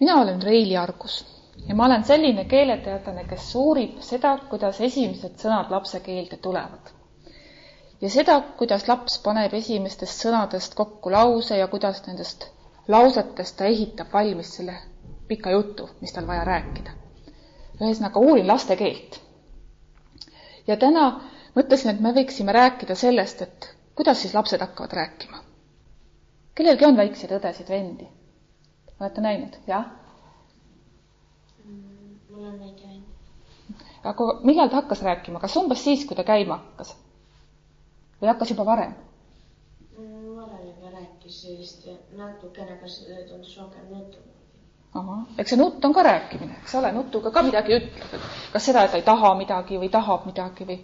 Mina olen Reili Argus ja ma olen selline keeleteadlane, kes uurib seda, kuidas esimesed sõnad lapse keelde tulevad. Ja seda, kuidas laps paneb esimestest sõnadest kokku lause ja kuidas nendest lausetest ta ehitab valmis selle pika jutu, mis tal vaja rääkida. Ühesõnaga uurin laste keelt. Ja täna mõtlesin, et me võiksime rääkida sellest, et kuidas siis lapsed hakkavad rääkima. Kellelgi on väikseid õdesid vendi? Olete näinud? Jah? Mul on väike vend. Aga millal ta hakkas rääkima? Kas umbes siis, kui ta käima hakkas? Või hakkas juba varem? Varem juba rääkis sellist natukene, aga see tundus rohkem nutu. Eks see nutt on ka rääkimine, eks ole, nutuga ka midagi ütleb. Kas seda, et ta ei taha midagi või tahab midagi või...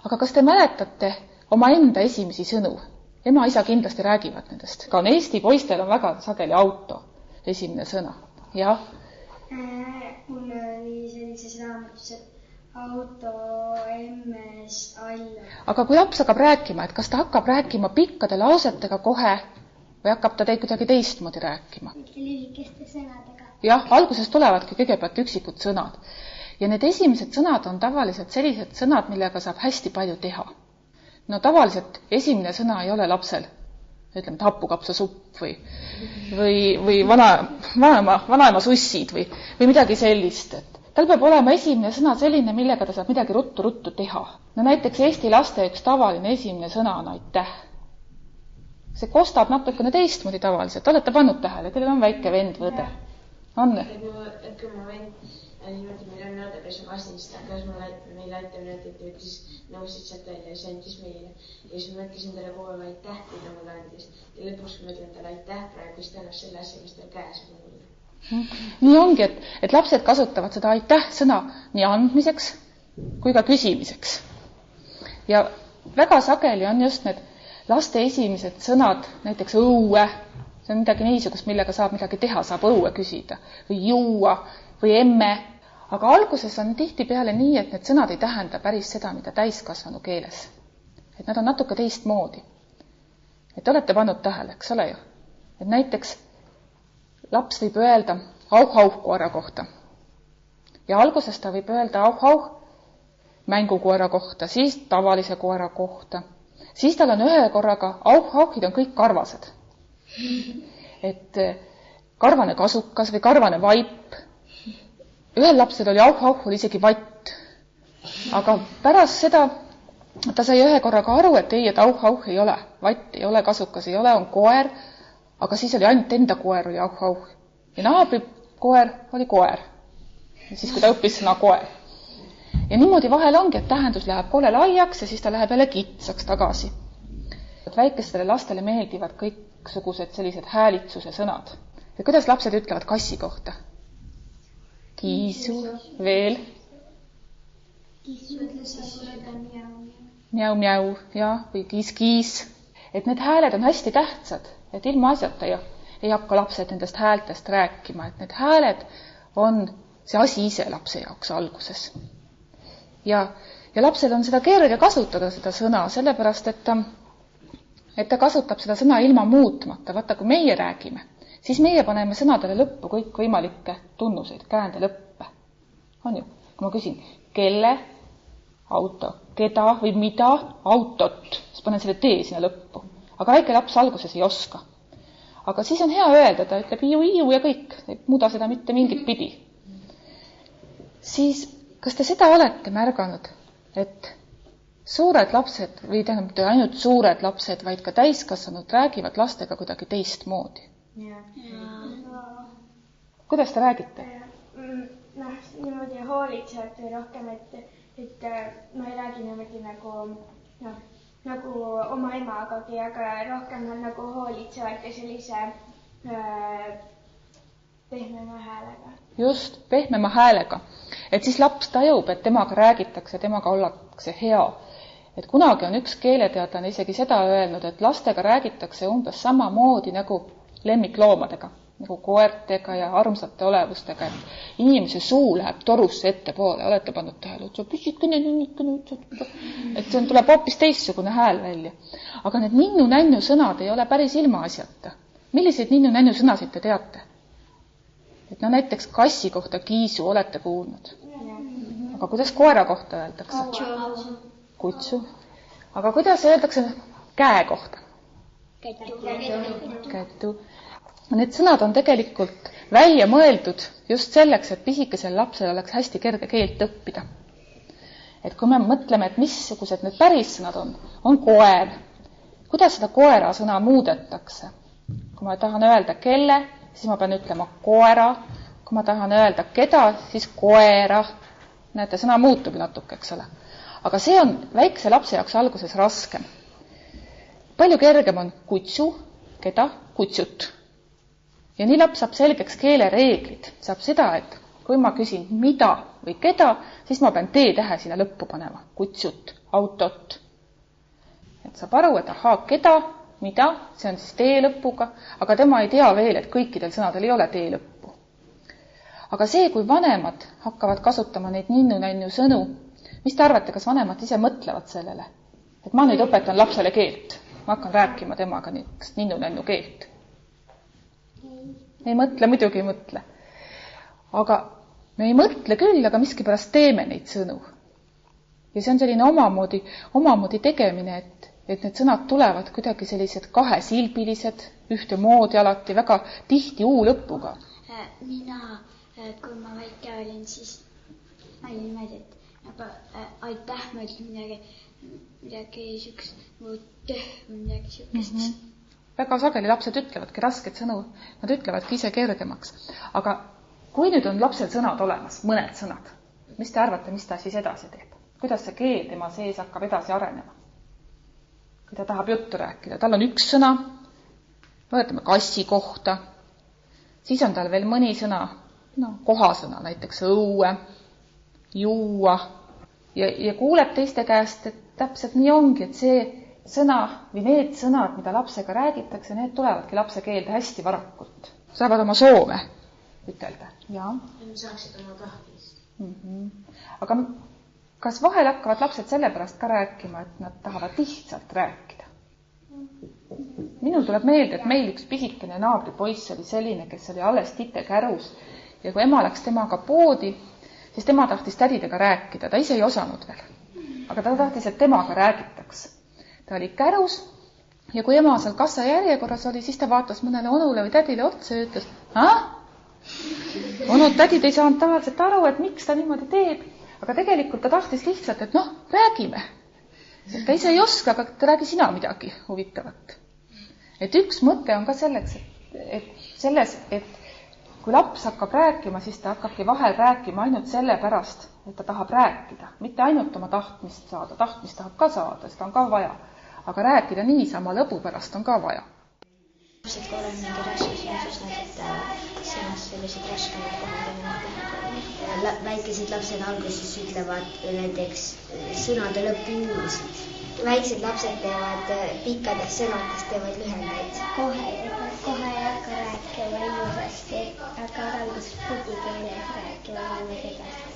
Aga kas te mäletate oma enda esimesi sõnu? Ema, isa kindlasti räägivad nendest. Ka on Eesti poistel on väga sageli auto, esimene sõna. Jah? Mul oli sellises raamatus, et auto, emmes, allu. Aga kui laps hakkab rääkima, et kas ta hakkab rääkima pikkade lausetega kohe või hakkab ta kuidagi teistmoodi rääkima? Lühikeste sõnadega. Jah, alguses tulevadki kõigepealt üksikud sõnad. Ja need esimesed sõnad on tavaliselt sellised sõnad, millega saab hästi palju teha. No tavaliselt esimene sõna ei ole lapsel, ütleme, hapukapsasupp või vanaema sussid või midagi sellist. Et tal peab olema esimene sõna selline, millega ta saab midagi ruttu teha. No näiteks Eesti laste üks tavaline esimene sõna on aitäh. See kostab natukene teistmoodi tavaliselt. Olete pannud tähele, kellel on väike vend või õde? Anne? Et kui ma vend niimoodi meil on nõudepesu massinist, aga meil aitamine, et ütles nõusid sealt välja ja see andis meile. Ja siis ma mõtlesin talle kogu aeg aitäh, kui ta mulle andis. Ja lõpuks ma mõtlen talle aitäh praegu, siis tänast selle asja, mis tal käes on mulle. Nii ongi, et lapsed kasutavad seda aitäh sõna nii andmiseks kui ka küsimiseks. Ja väga sageli on just need laste esimesed sõnad, näiteks õue, see on midagi niisugust, millega saab midagi teha, saab õue küsida, või juua, või emme. Aga alguses on tihtipeale nii, et need sõnad ei tähenda päris seda, mida täiskasvanu keeles. Et nad on natuke teistmoodi. Et olete pannud tähele, eks ole ju? Et näiteks laps võib öelda auh-auh koera kohta. Ja alguses ta võib öelda auh-auh mängukoera kohta, siis tavalise koera kohta. Siis tal on ühe korraga auh-auhid on kõik karvased. Et karvane kasukas või karvane vaip. Ühel lapsel oli auh-auh, oli isegi vatt. Aga pärast seda ta sai ühe korraga aru, et ei, et auh-auh ei ole. Vatt ei ole, kasukas ei ole, on koer. Aga siis oli ainult enda koer oli auh-auh. Ja naabri koer oli koer. Ja siis, kui ta õppis sõna koer. Ja niimoodi vahel ongi, et tähendus läheb poole laiaks ja siis ta läheb jälle kitsaks tagasi. Et väikestele lastele meeldivad kõiksugused sellised häälitsuse sõnad. Ja kuidas lapsed ütlevad kassi kohta? Kiisu, veel? Kiisu ütles seda Mjau-mjau, jah, või kiis-kiis. Et need hääled on hästi tähtsad, et ilma asjata ei hakka lapsed nendest häältest rääkima. Et need hääled on see asi ise lapse jaoks alguses. Ja lapsel on seda keeruline kasutada, seda sõna, sellepärast, et ta kasutab seda sõna ilma muutmata. Vaata, kui meie räägime, siis meie paneme sõnadele lõppu kõik võimalikke tunnuseid, käände lõppe. On ju? Kui ma küsin, kelle, auto, keda või mida, autot, siis panen selle tee sinna lõppu. Aga väike laps alguses ei oska. Aga siis on hea öelda, ta ütleb iu ja kõik, ei muuda seda mitte mingit pidi. Siis kas te seda olete märganud, et suured lapsed, või tähendab mitte ainult suured lapsed, vaid ka täiskasvanud räägivad lastega kuidagi teistmoodi? Kuidas te räägite? Niimoodi hoolitsevad või rohkem, et ma ei räägi niimoodi nagu oma emagagi, aga rohkem on nagu hoolitsevad ja sellise pehmema häälega. Just, pehmema häälega. Et siis laps tajub, et temaga räägitakse, temaga ollakse hea. Et kunagi on üks keeleteadlane isegi seda öelnud, et lastega räägitakse umbes samamoodi nagu lemmikloomadega, nagu koertega ja armsate olevustega. Et inimese suu läheb torusse ettepoole, olete pannud tähele, et see pisikene, et see tuleb hoopis teistsugune hääl välja. Aga need ninnu-nännu sõnad ei ole päris ilmaasjata. Milliseid ninnu-nännu sõnasid te teate? et no näiteks kassi kohta kiisu olete kuulnud. Aga kuidas koera kohta öeldakse? Kutsu. Aga kuidas öeldakse käe kohta? Kätu. Need sõnad on tegelikult välja mõeldud just selleks, et pisikesel lapsel oleks hästi kerge keelt õppida. Et kui me mõtleme, et missugused need päris sõnad on koer. Kuidas seda koera sõna muudetakse? Kui ma tahan öelda kelle, siis ma pean ütlema koera. Kui ma tahan öelda keda, siis koera. Näete, sõna muutub natuke, eks ole. Aga see on väikse lapse jaoks alguses raskem. Palju kergem on kutsu, keda, kutsut. Ja nii laps saab selgeks keele reeglid. Saab seda, et kui ma küsin mida või keda, siis ma pean T-tähe sinna lõppu panema. Kutsut, autot. Et saab aru, et keda, mida, see on siis T-lõpuga, aga tema ei tea veel, et kõikidel sõnadel ei ole T-lõppu. Aga see, kui vanemad hakkavad kasutama neid ninnu-nännu sõnu, mis te arvate, kas vanemad ise mõtlevad sellele? Et ma nüüd õpetan lapsele keelt. Ma hakkan rääkima temaga ninnu-nännu keelt. Ei mõtle, muidugi ei mõtle. Aga me ei mõtle küll, aga miskipärast teeme neid sõnu. Ja see on selline omamoodi tegemine, et need sõnad tulevad kuidagi sellised kahesilbilised, ühte moodi alati, väga tihti U-lõpuga. Mina, kui ma väike olin, siis ma olin niimoodi, et aitäh, ma ütlen midagi sükest, midagi sükest. Väga sageli lapsed ütlevadki rasked sõnu, nad ütlevadki ise kergemaks. Aga kui nüüd on lapsel sõnad olemas, mõned sõnad, mis te arvate, mis ta siis edasi teeb? Kuidas see keel tema sees hakkab edasi arenema? Kui ta tahab juttu rääkida, tal on üks sõna, võtame kassi kohta, siis on tal veel mõni sõna, kohasõna, näiteks õue, juua, ja kuuleb teiste käest, et täpselt nii ongi, et see sõna või need sõnad, mida lapsega räägitakse, need tulevadki lapse keelde hästi varakult. Saavad oma soove ütelda. Ja. Saaksid oma tahtmist. Aga kas vahel hakkavad lapsed sellepärast ka rääkima, et nad tahavad lihtsalt rääkida? Minul tuleb meelde, et meil üks pisikene naabripoiss oli selline, kes oli alles titekärus ja kui ema läks temaga poodi, siis tema tahtis tädidega rääkida. Ta ise ei osanud veel. Aga ta tahtis, et temaga räägitaks. Ta oli kärus ja kui ema seal kassa järjekorras oli, siis ta vaatas mõnele onule või tädile otsa ja ütles, Onud tädid ei saanud tavaliselt aru, et miks ta niimoodi teeb, aga tegelikult ta tahtis lihtsalt, et räägime. Et ta ise ei oska, aga räägi sina midagi huvitavat. Et üks mõte on ka selleks, et kui laps hakkab rääkima, siis ta hakkabki vahel rääkima ainult selle pärast, et ta tahab rääkida. Mitte ainult oma tahtmist saada, tahtmist tahab ka saada, seda on ka vaja. Aga rääkida niisama lõbu pärast on ka vaja. Lapsed korral mingi raskus, et sõnast sellised raskemad kohendamine. Väikesed lapsed alguses ütlevad näiteks sõnade lõpuusid. Väiksed lapsed teevad pikkadest sõnadest, teevad lühendeid. Kohe ei hakka rääkima ilusasti, aga alguses pudikeeles rääkima.